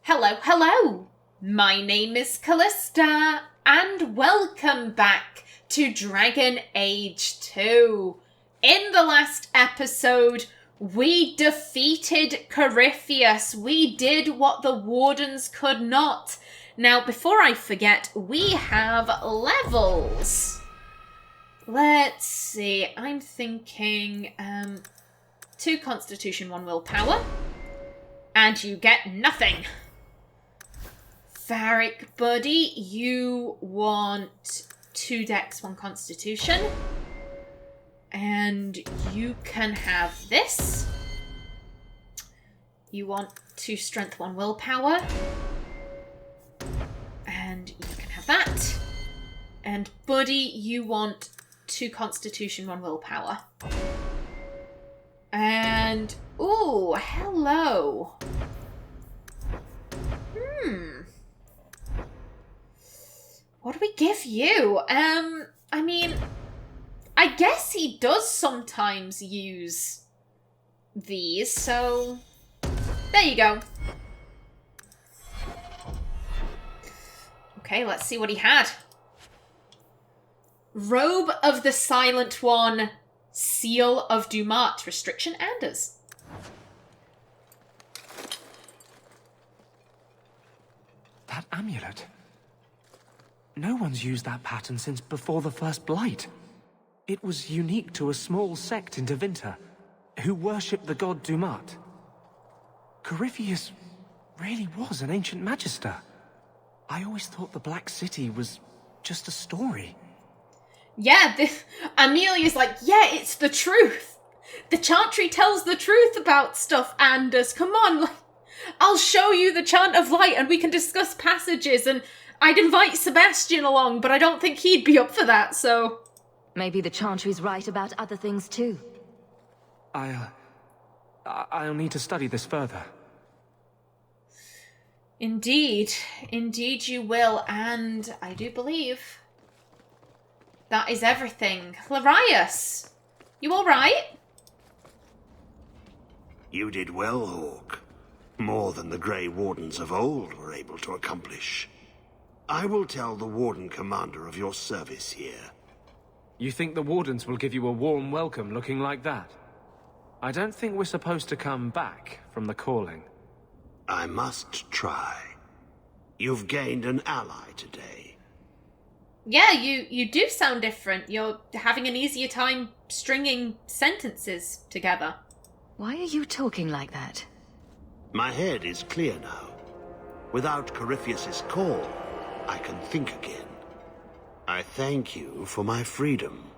Hello, hello! My name is Kallista, and welcome back to Dragon Age 2. In the last episode, we defeated Corypheus. We did what the Wardens could not. Now, before I forget, we have levels. Let's see, I'm thinking 2 Constitution, 1 Willpower. And you get nothing. Varric buddy, you want 2 Dex, 1 Constitution. And you can have this. You want 2 Strength, 1 Willpower. And you can have that. And buddy, you want 2 Constitution, 1 Willpower. And, ooh, hello. What do we give you? I mean, I guess he does sometimes use these, so there you go. Okay, let's see what he had. Robe of the Silent One, Seal of Dumat, Restriction Anders. That amulet. No one's used that pattern since before the First Blight. It was unique to a small sect in Tevinter, who worshipped the god Dumat. Corypheus really was an ancient magister. I always thought the Black City was just a story. Yeah, Amelia's like, yeah, it's the truth. The Chantry tells the truth about stuff, Anders. Come on, I'll show you the Chant of Light and we can discuss passages, and I'd invite Sebastian along, but I don't think he'd be up for that, so... Maybe the Chantry's right about other things too. I'll need to study this further. Indeed. Indeed you will, and I do believe that is everything. Larius, you alright? You did well, Hawk. More than the Grey Wardens of old were able to accomplish. I will tell the Warden Commander of your service here. You think the Wardens will give you a warm welcome looking like that? I don't think we're supposed to come back from the calling. I must try. You've gained an ally today. Yeah, you do sound different. You're having an easier time stringing sentences together. Why are you talking like that? My head is clear now. Without Corypheus's call, I can think again. I thank you for my freedom.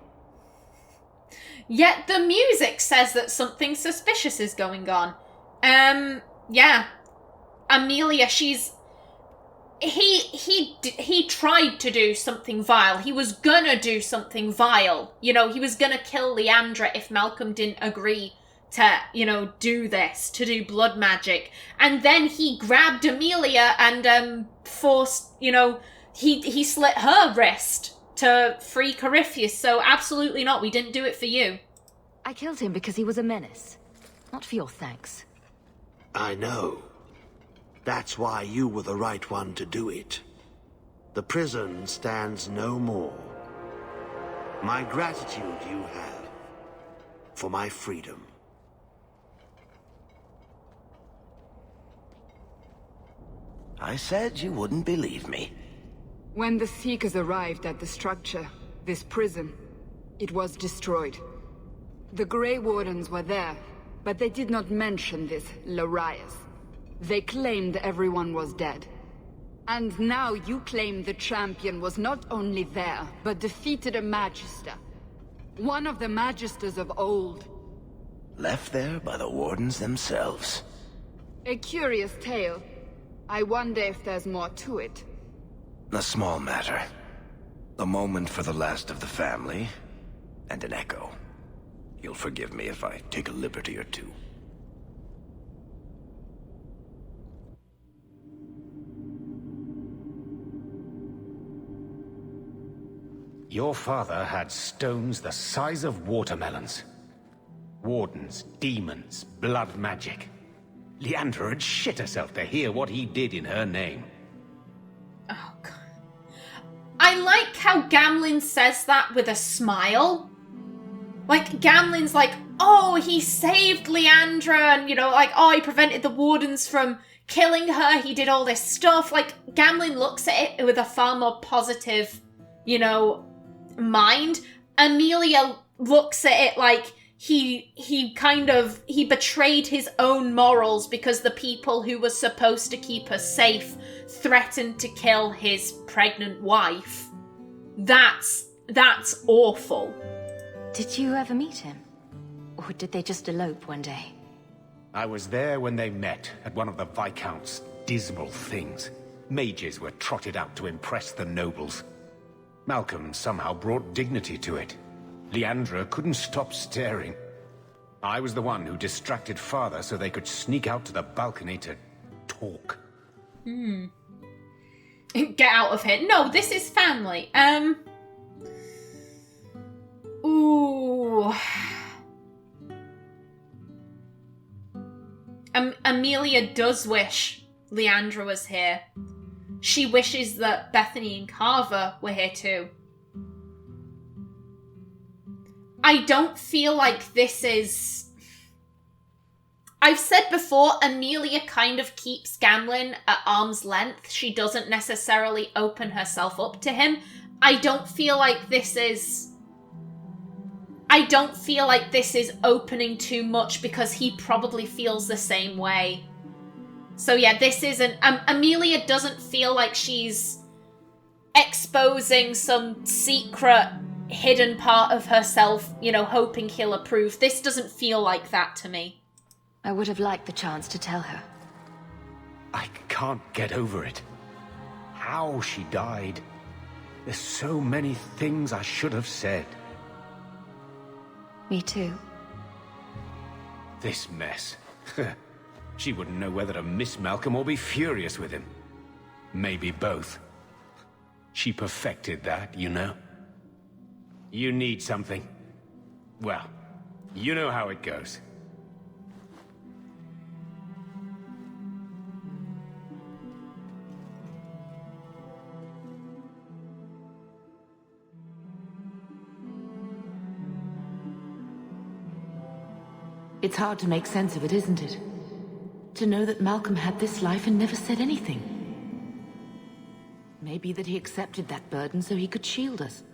Yet the music says that something suspicious is going on. Yeah. Amelia, he tried to do something vile. He was gonna do something vile. You know, he was gonna kill Leandra if Malcolm didn't agree to, do this, to do blood magic. And then he grabbed Amelia and, forced, he slit her wrist to free Corypheus. So absolutely not, we didn't do it for you. I killed him because he was a menace. Not for your thanks. I know. That's why you were the right one to do it. The prison stands no more. My gratitude you have for my freedom. I said you wouldn't believe me. When the Seekers arrived at the structure, this prison, it was destroyed. The Grey Wardens were there, but they did not mention this Larius. They claimed everyone was dead. And now you claim the champion was not only there, but defeated a Magister. One of the Magisters of old. Left there by the Wardens themselves. A curious tale. I wonder if there's more to it. A small matter. A moment for the last of the family, and an echo. You'll forgive me if I take a liberty or two. Your father had stones the size of watermelons. Wardens, demons, blood magic. Leandra had shit herself to hear what he did in her name. Oh, God. I like how Gamlen says that with a smile. Like, Gamlen's like, oh, he saved Leandra, and, like, oh, he prevented the wardens from killing her, he did all this stuff. Like, Gamlen looks at it with a far more positive, mind. Amelia looks at it like he betrayed his own morals because the people who were supposed to keep her safe threatened to kill his pregnant wife. That's awful. Did you ever meet him? Or did they just elope one day? I was there when they met at one of the Viscount's dismal things. Mages were trotted out to impress the nobles. Malcolm somehow brought dignity to it. Leandra couldn't stop staring. I was the one who distracted Father so they could sneak out to the balcony to talk. Get out of here. No, this is family. Ooh. Amelia does wish Leandra was here. She wishes that Bethany and Carver were here too. I don't feel like this is... I've said before, Amelia kind of keeps Gamlen at arm's length. She doesn't necessarily open herself up to him. I don't feel like this is opening too much because he probably feels the same way. So yeah, this isn't... Amelia doesn't feel like she's exposing some secret hidden part of herself, hoping he'll approve. This doesn't feel like that to me. I would have liked the chance to tell her. I can't get over it. How she died. There's so many things I should have said. Me too. This mess. She wouldn't know whether to miss Malcolm or be furious with him. Maybe both. She perfected that, You need something. Well, you know how it goes. It's hard to make sense of it, isn't it? To know that Malcolm had this life and never said anything. Maybe that he accepted that burden so he could shield us.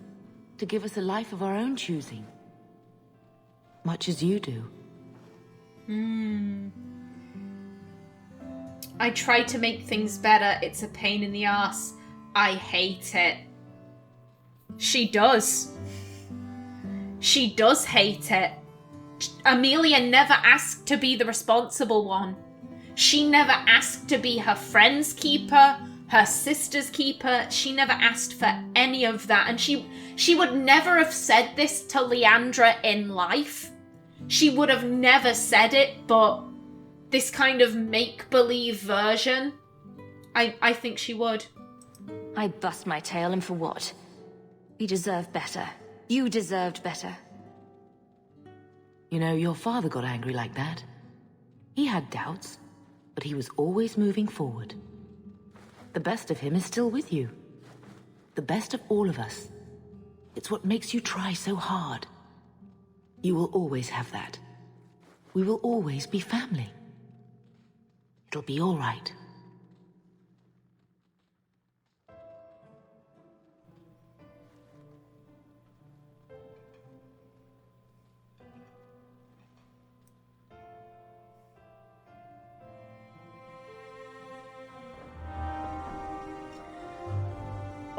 To give us a life of our own choosing. Much as you do. I try to make things better. It's a pain in the ass. I hate it. She does. She does hate it. Amelia never asked to be the responsible one. She never asked to be her friend's keeper, her sister's keeper. She never asked for any of that. And she would never have said this to Leandra in life. She would have never said it, but this kind of make-believe version, I think she would. I'd bust my tail, and for what? We deserve better. You deserved better. Your father got angry like that. He had doubts, but he was always moving forward. The best of him is still with you. The best of all of us. It's what makes you try so hard. You will always have that. We will always be family. It'll be all right.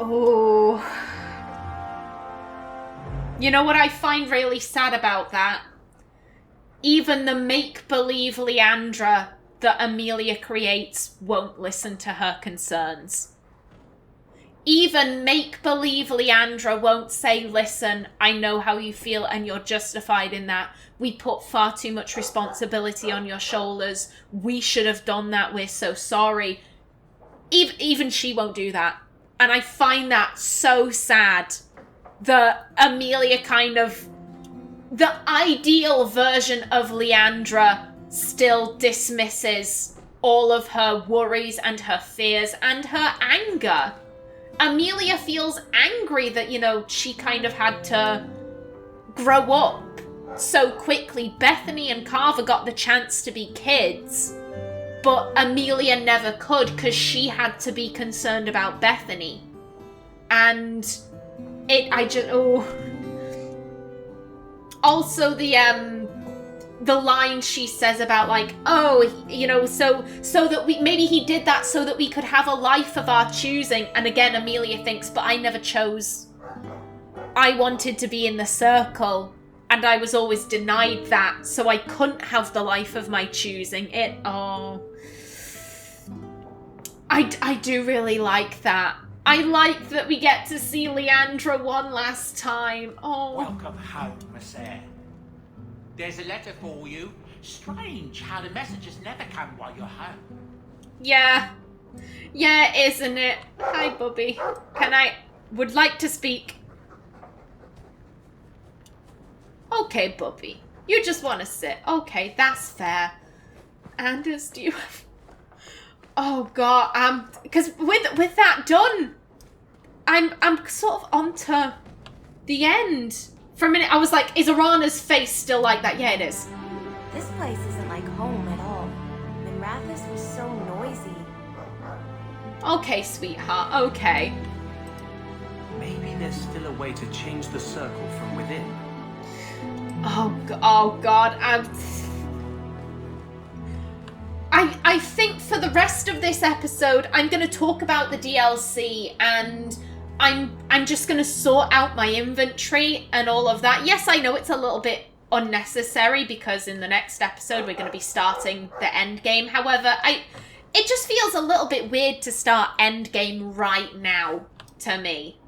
Oh. You know what I find really sad about that? Even the make-believe Leandra that Amelia creates won't listen to her concerns. Even make-believe Leandra won't say, listen, I know how you feel and you're justified in that. We put far too much responsibility on your shoulders. We should have done that. We're so sorry. Even she won't do that. And I find that so sad that Amelia kind of... The ideal version of Leandra still dismisses all of her worries and her fears and her anger. Amelia feels angry that, you know, she kind of had to grow up so quickly. Bethany and Carver got the chance to be kids, but Amelia never could because she had to be concerned about Bethany. And also the line she says about, like, oh, you know, so that maybe he did that so that we could have a life of our choosing. And again, Amelia thinks, but I never chose. I wanted to be in the circle, and I was always denied that, so I couldn't have the life of my choosing. I do really like that. I like that we get to see Leandra one last time. Oh. Welcome home, Miss Eyre. There's a letter for you. Strange how the messages never come while you're home. Yeah. Yeah, isn't it? Hi, Bubby. Would like to speak. Okay, Bubby. You just want to sit. Okay, that's fair. Anders, do you have... Oh, God. Because with that done, I'm sort of onto the end. For a minute, I was like, is Orana's face still like that? Yeah, it is. This place isn't like home at all. Minrathous was so noisy. Okay, sweetheart, okay. Maybe there's still a way to change the circle from within. Oh God, I think for the rest of this episode, I'm going to talk about the DLC, and I'm just going to sort out my inventory and all of that. Yes, I know it's a little bit unnecessary because in the next episode we're going to be starting the end game. However, it just feels a little bit weird to start end game right now to me.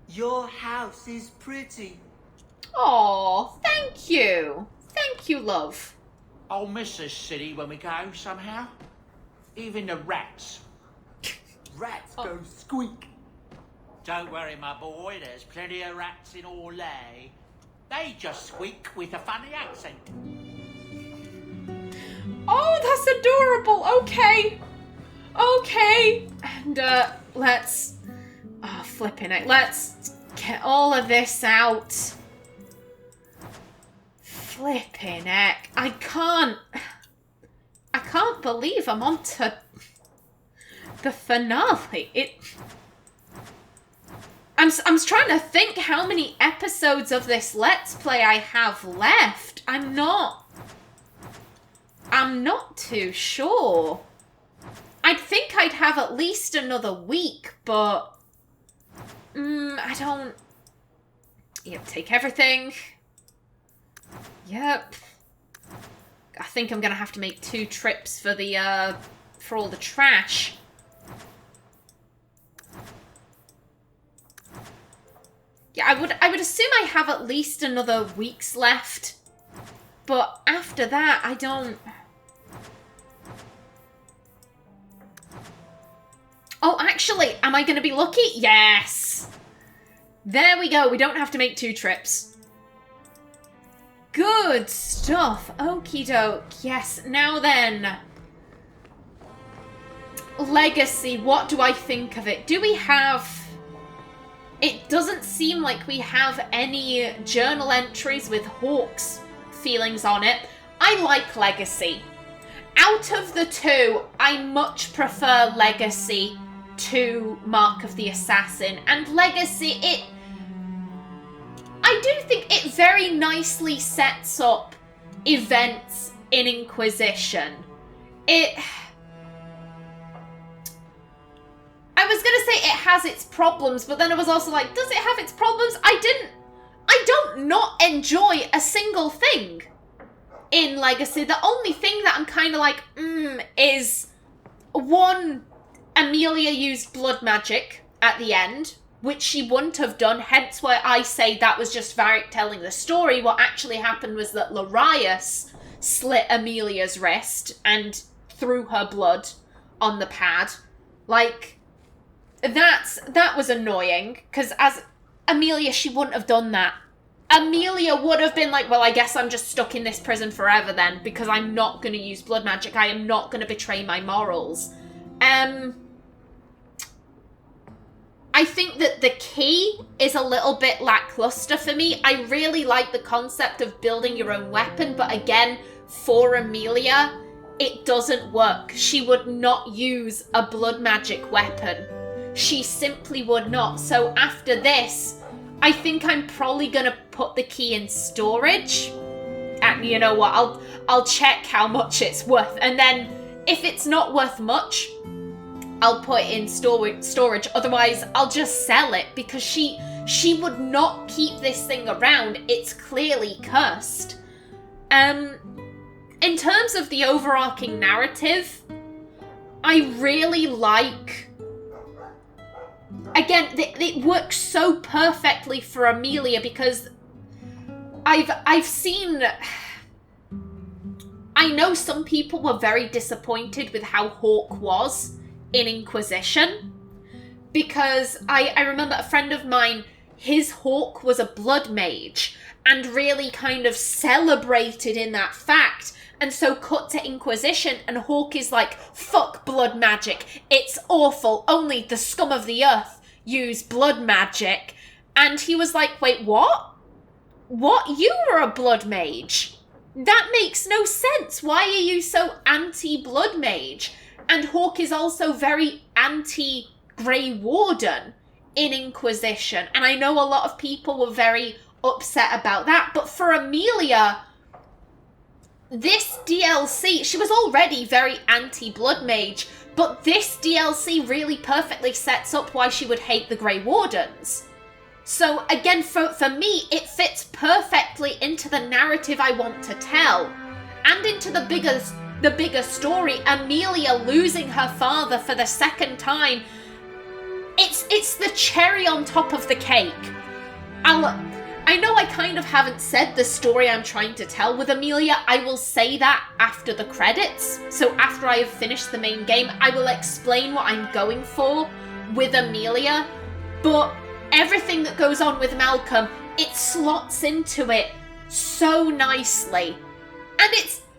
Your house is pretty. Oh, thank you. Thank you, love. I'll miss this city when we go somehow. Even the rats. Rats go squeak. Don't worry, my boy, there's plenty of rats in Orlais. They just squeak with a funny accent. Oh, that's adorable. Okay. Okay. And, let's... Oh, flipping it. Let's get all of this out. Flipping heck. I can't believe I'm on to the finale. I'm trying to think how many episodes of this Let's Play I have left. I'm not too sure. I'd think I'd have at least another week, but I don't... Yep, take everything. Yep. I think I'm gonna have to make 2 trips for the for all the trash. Yeah, I would assume I have at least another week's left. But after that, I don't... Oh, actually, am I going to be lucky? Yes! There we go. We don't have to make 2 trips. Good stuff. Okie doke. Yes, now then. Legacy. What do I think of it? Do we have... It doesn't seem like we have any journal entries with Hawk's feelings on it. I like Legacy. Out of the 2, I much prefer Legacy to Mark of the Assassin. And Legacy, I do think it very nicely sets up events in Inquisition. I was going to say it has its problems, but then I was also like, does it have its problems? I don't not enjoy a single thing in Legacy. The only thing that I'm kind of like, is one, Amelia used blood magic at the end, which she wouldn't have done, hence why I say that was just Varric telling the story. What actually happened was that Larius slit Amelia's wrist and threw her blood on the pad. Like, that was annoying, because as Amelia, she wouldn't have done that. Amelia would have been like, well, I guess I'm just stuck in this prison forever then, because I'm not going to use blood magic. I am not going to betray my morals. I think that the key is a little bit lackluster for me. I really like the concept of building your own weapon, but again, for Amelia, it doesn't work. She would not use a blood magic weapon. She simply would not. So after this, I think I'm probably going to put the key in storage. And you know what? I'll check how much it's worth. And then if it's not worth much, I'll put it in storage. Otherwise, I'll just sell it because she would not keep this thing around. It's clearly cursed. In terms of the overarching narrative, I really like... Again, it works so perfectly for Amelia because I've seen... I know some people were very disappointed with how Hawke was in Inquisition, because I remember a friend of mine, his Hawke was a blood mage and really kind of celebrated in that fact, and so cut to Inquisition and Hawke is like, fuck blood magic, it's awful, only the scum of the earth use blood magic. And he was like, wait, what? You were a blood mage? That makes no sense. Why are you so anti-blood mage? And Hawke is also very anti-Grey Warden in Inquisition. And I know a lot of people were very upset about that. But for Amelia, this DLC, she was already very anti-Blood Mage. But this DLC really perfectly sets up why she would hate the Grey Wardens. So again, for me, it fits perfectly into the narrative I want to tell. And into the bigger story, Amelia losing her father for the second time. It's the cherry on top of the cake. I know I kind of haven't said the story I'm trying to tell with Amelia. I will say that after the credits. So after I have finished the main game, I will explain what I'm going for with Amelia. But everything that goes on with Malcolm, it slots into it so nicely. And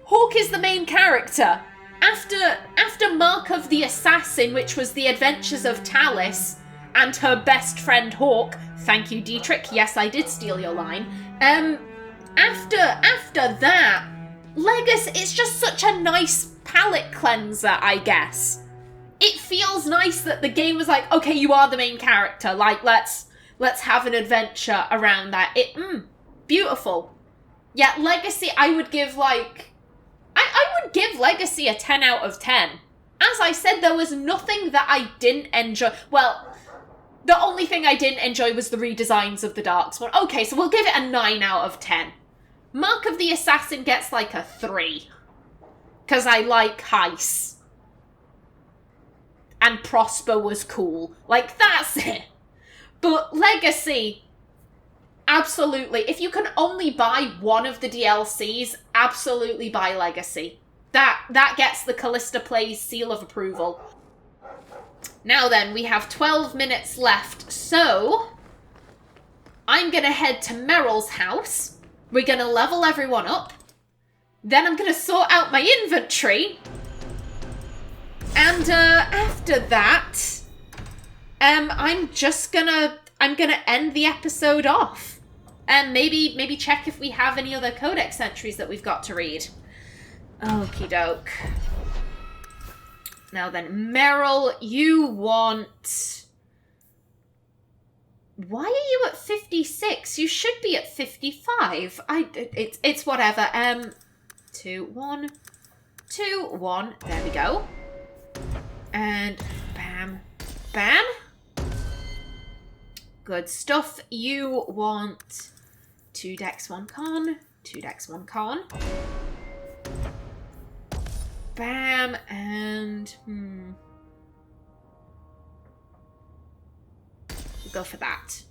Hawke is the main character. After Mark of the Assassin, which was the adventures of Tallis and her best friend Hawke, thank you Dietrich, yes I did steal your line, after that, Legacy is just such a nice palate cleanser, I guess. It feels nice that the game was like, okay, you are the main character, like, let's have an adventure around that. Beautiful. Yeah, Legacy, I would give, like... I would give Legacy a 10 out of 10. As I said, there was nothing that I didn't enjoy. Well, the only thing I didn't enjoy was the redesigns of the Darkspawn. Okay, so we'll give it a 9 out of 10. Mark of the Assassin gets, like, a 3. Because I like Heiss. And Prosper was cool. Like, that's it. But Legacy... Absolutely. If you can only buy one of the DLCs, absolutely buy Legacy. That gets the KallistaPlays seal of approval. Now then, we have 12 minutes left, so I'm going to head to Meryl's house. We're going to level everyone up. Then I'm going to sort out my inventory. And after that, I'm going to end the episode off. And maybe check if we have any other codex entries that we've got to read. Okie doke. Now then, Meryl, you want... Why are you at 56? You should be at 55. It's whatever. 2, 1, 2, 1. There we go. And bam, bam. Good stuff. You want 2 dex, 1 con. 2 dex, 1 con. Bam, and... We'll go for that.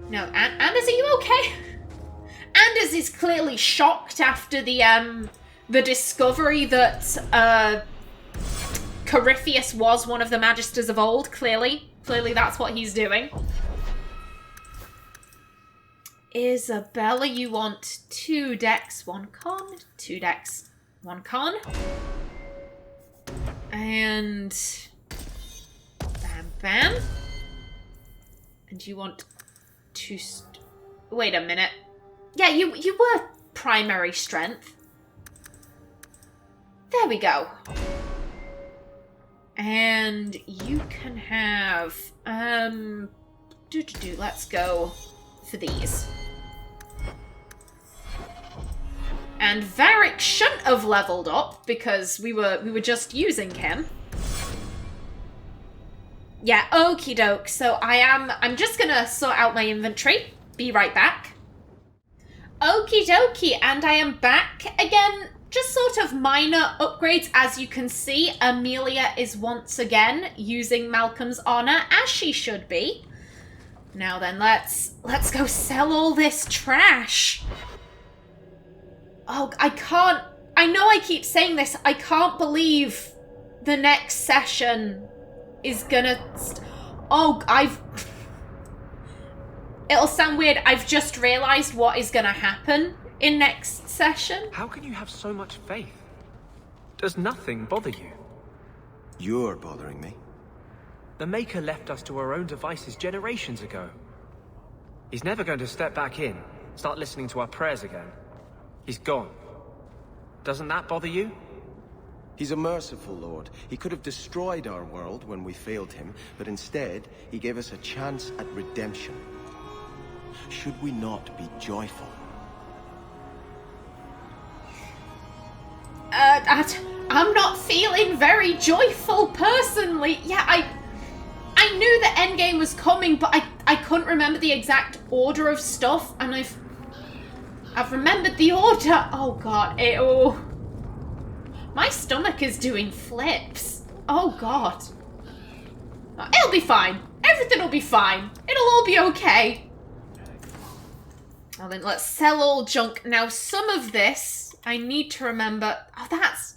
No, Anders, are you okay? Anders is clearly shocked after the discovery that, Corypheus was one of the Magisters of old, clearly. Clearly that's what he's doing. Isabella, you want 2 dex, 1 con. 2 dex, 1 con. And... bam, bam. And you want 2... wait a minute. Yeah, you were primary strength. There we go. And you can have... let's go for these. And Varric shouldn't have leveled up because we were just using him. Yeah, okie doke. So I'm just gonna sort out my inventory. Be right back. Okie dokie, and I am back again. Just sort of minor upgrades. As you can see, Amelia is once again using Malcolm's honor, as she should be. Now then, let's go sell all this trash. Oh, I know I keep saying this, I can't believe the next session is gonna... It'll sound weird, I've just realised what is gonna happen in next session. How can you have so much faith? Does nothing bother you? You're bothering me. The Maker left us to our own devices generations ago. He's never going to step back in, start listening to our prayers again. He's gone. Doesn't that bother you? He's a merciful Lord. He could have destroyed our world when we failed him, but instead, he gave us a chance at redemption. Should we not be joyful? I'm not feeling very joyful personally. Yeah, I knew the endgame was coming, but I couldn't remember the exact order of stuff, and I've remembered the order. Oh god, my stomach is doing flips. Oh god. It'll be fine. Everything will be fine. It'll all be okay. Well then, let's sell all junk. Now, some of this, I need to remember... Oh, that's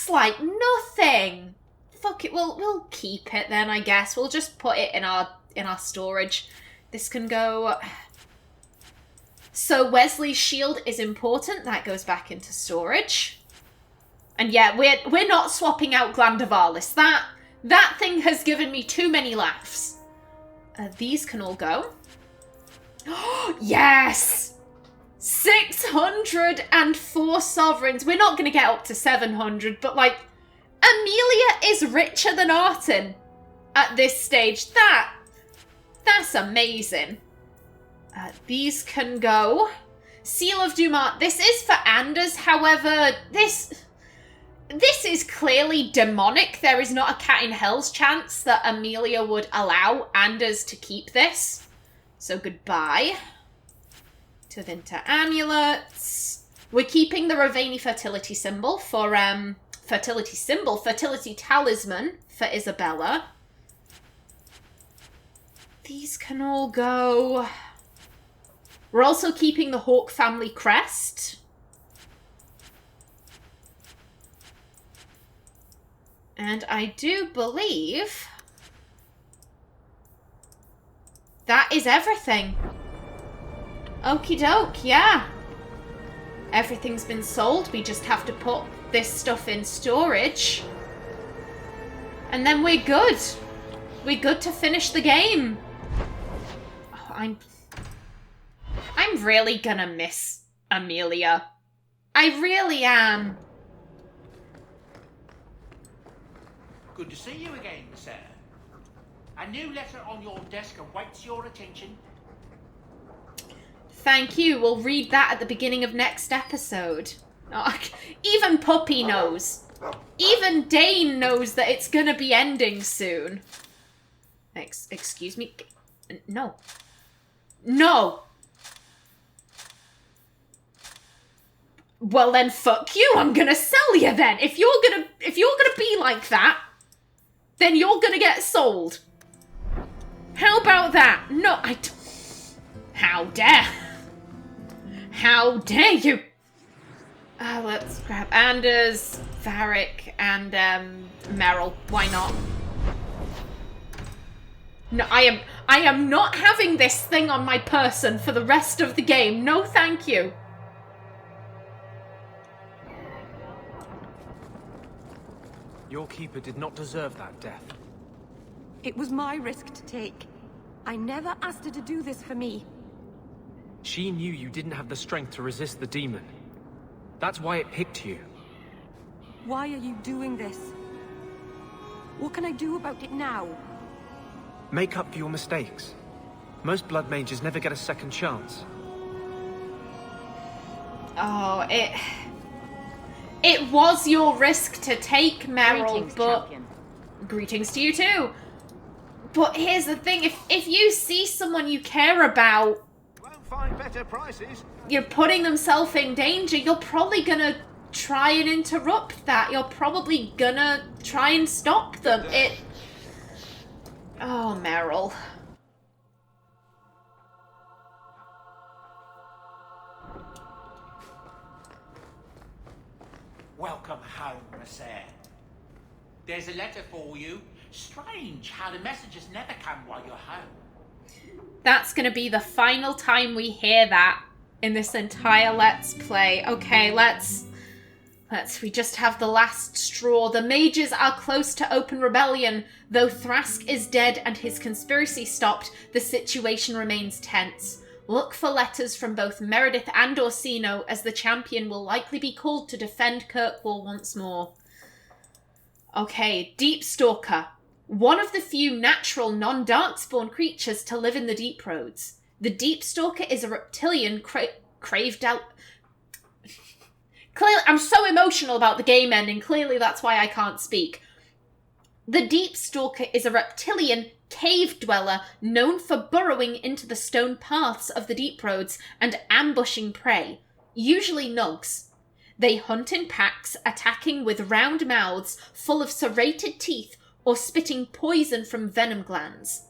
like nothing. Fuck it, we'll keep it then, I guess. We'll just put it in our storage. This can go... So Wesley's shield is important. That goes back into storage. And yeah, we're not swapping out Glandavalis. That thing has given me too many laughs. These can all go. Yes! 604 sovereigns. We're not going to get up to 700, but like, Amelia is richer than Artin at this stage. That's amazing. These can go. Seal of Dumont. This is for Anders, however, this is clearly demonic. There is not a cat in hell's chance that Amelia would allow Anders to keep this. So goodbye. To Vinter amulets. We're keeping the Ravani fertility symbol for fertility talisman for Isabella. These can all go. We're also keeping the Hawk family crest. And I do believe that is everything. Okie doke, yeah. Everything's been sold. We just have to put this stuff in storage. And then we're good. We're good to finish the game. Oh, I'm really gonna miss Amelia. I really am. Good to see you again, sir. A new letter on your desk awaits your attention. Thank you. We'll read that at the beginning of next episode. Oh, even Puppy knows. Even Dane knows that it's gonna be ending soon. Excuse me? No. No! Well then, fuck you. I'm gonna sell you then. If you're gonna be like that, then you're gonna get sold. How about that? No, how dare? How dare you? Let's grab Anders, Varric, and Meryl. Why not? No, I am not having this thing on my person for the rest of the game. No, thank you. Your keeper did not deserve that death. It was my risk to take. I never asked her to do this for me. She knew you didn't have the strength to resist the demon. That's why it picked you. Why are you doing this? What can I do about it now? Make up for your mistakes. Most blood mages never get a second chance. Oh, it was your risk to take, Meryl, Greetings, but... champion. Greetings to you too. But here's the thing, if you see someone you care about... Won't find better prices. You're putting themselves in danger, you're probably gonna try and interrupt that. You're probably gonna try and stop them. Oh, Meryl. Welcome home, Miss Eyre. There's a letter for you. Strange how the messages never come while you're home. That's gonna be the final time we hear that in this entire Let's Play. Okay, we just have the last straw. The mages are close to open rebellion. Though Thrask is dead and his conspiracy stopped, the situation remains tense. Look for letters from both Meredith and Orsino, as the champion will likely be called to defend Kirkwall once more. Okay, Deep Stalker. One of the few natural non-darkspawn creatures to live in the Deep Roads. The Deep Stalker is a reptilian craved out... Clearly, I'm so emotional about the game ending, clearly that's why I can't speak. The Deep Stalker is a reptilian cave dweller known for burrowing into the stone paths of the Deep Roads and ambushing prey, usually nugs. They hunt in packs, attacking with round mouths full of serrated teeth or spitting poison from venom glands.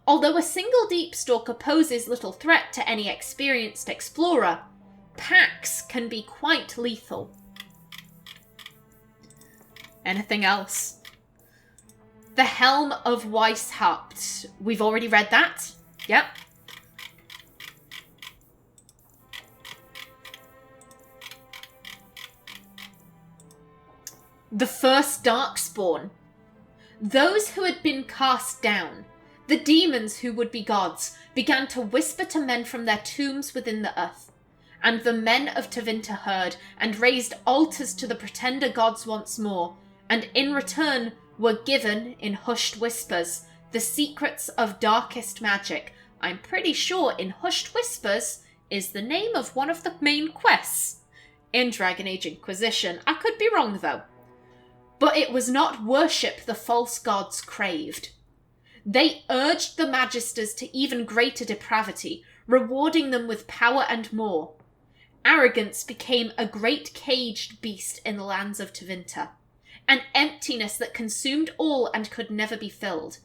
Although a single Deep Stalker poses little threat to any experienced explorer, packs can be quite lethal. Anything else? The Helm of Weishaupt. We've already read that. Yep. The first Darkspawn. Those who had been cast down, the demons who would be gods, began to whisper to men from their tombs within the earth. And the men of Tevinter heard, and raised altars to the pretender gods once more, and in return were given, in hushed whispers, the secrets of darkest magic. I'm pretty sure In Hushed Whispers is the name of one of the main quests in Dragon Age Inquisition. I could be wrong, though. But it was not worship the false gods craved. They urged the Magisters to even greater depravity, rewarding them with power and more. Arrogance became a great caged beast in the lands of Tevinter, an emptiness that consumed all and could never be filled.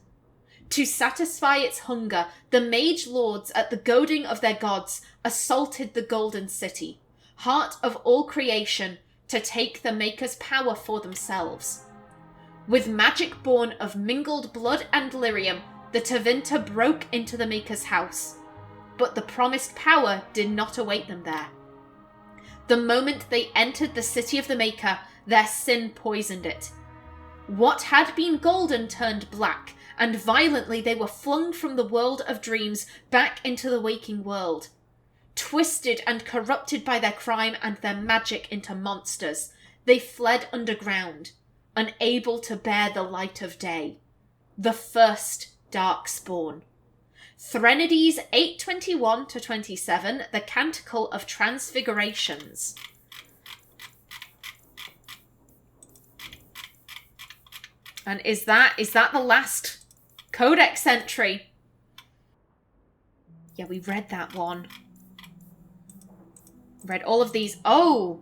To satisfy its hunger, the mage lords, at the goading of their gods, assaulted the Golden City, heart of all creation, to take the Maker's power for themselves. With magic born of mingled blood and lyrium, the Tevinter broke into the Maker's house. But the promised power did not await them there. The moment they entered the city of the Maker, their sin poisoned it. What had been golden turned black, and violently they were flung from the world of dreams back into the waking world. Twisted and corrupted by their crime and their magic into monsters, they fled underground, unable to bear the light of day. The first Darkspawn. Threnodies 8:21-27, the Canticle of Transfigurations. And is that the last codex entry? Yeah, we read that one. Read all of these. Oh!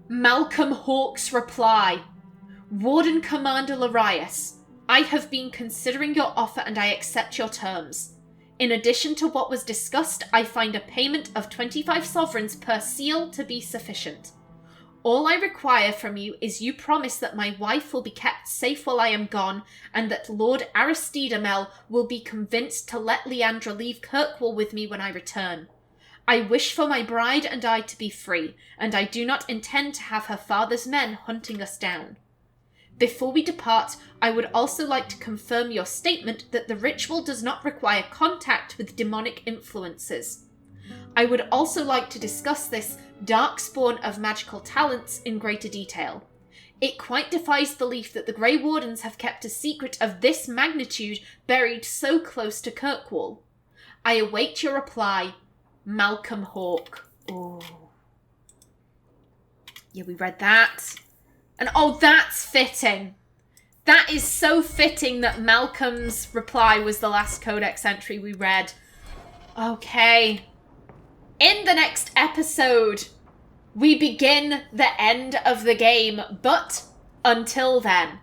Malcolm Hawke's reply. Warden Commander Larius, I have been considering your offer and I accept your terms. In addition to what was discussed, I find a payment of 25 sovereigns per seal to be sufficient. All I require from you is you promise that my wife will be kept safe while I am gone, and that Lord Aristidamel will be convinced to let Leandra leave Kirkwall with me when I return. I wish for my bride and I to be free, and I do not intend to have her father's men hunting us down. Before we depart, I would also like to confirm your statement that the ritual does not require contact with demonic influences. I would also like to discuss this darkspawn of magical talents in greater detail. It quite defies belief that the Grey Wardens have kept a secret of this magnitude buried so close to Kirkwall. I await your reply, Malcolm Hawke. Oh. Yeah, we read that. And oh, that's fitting. That is so fitting that Malcolm's reply was the last codex entry we read. Okay. In the next episode, we begin the end of the game, but until then,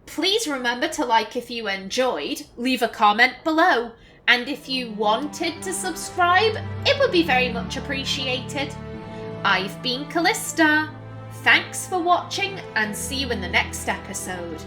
please remember to like if you enjoyed, leave a comment below, and if you wanted to subscribe, it would be very much appreciated. I've been Kallista. Thanks for watching, and see you in the next episode.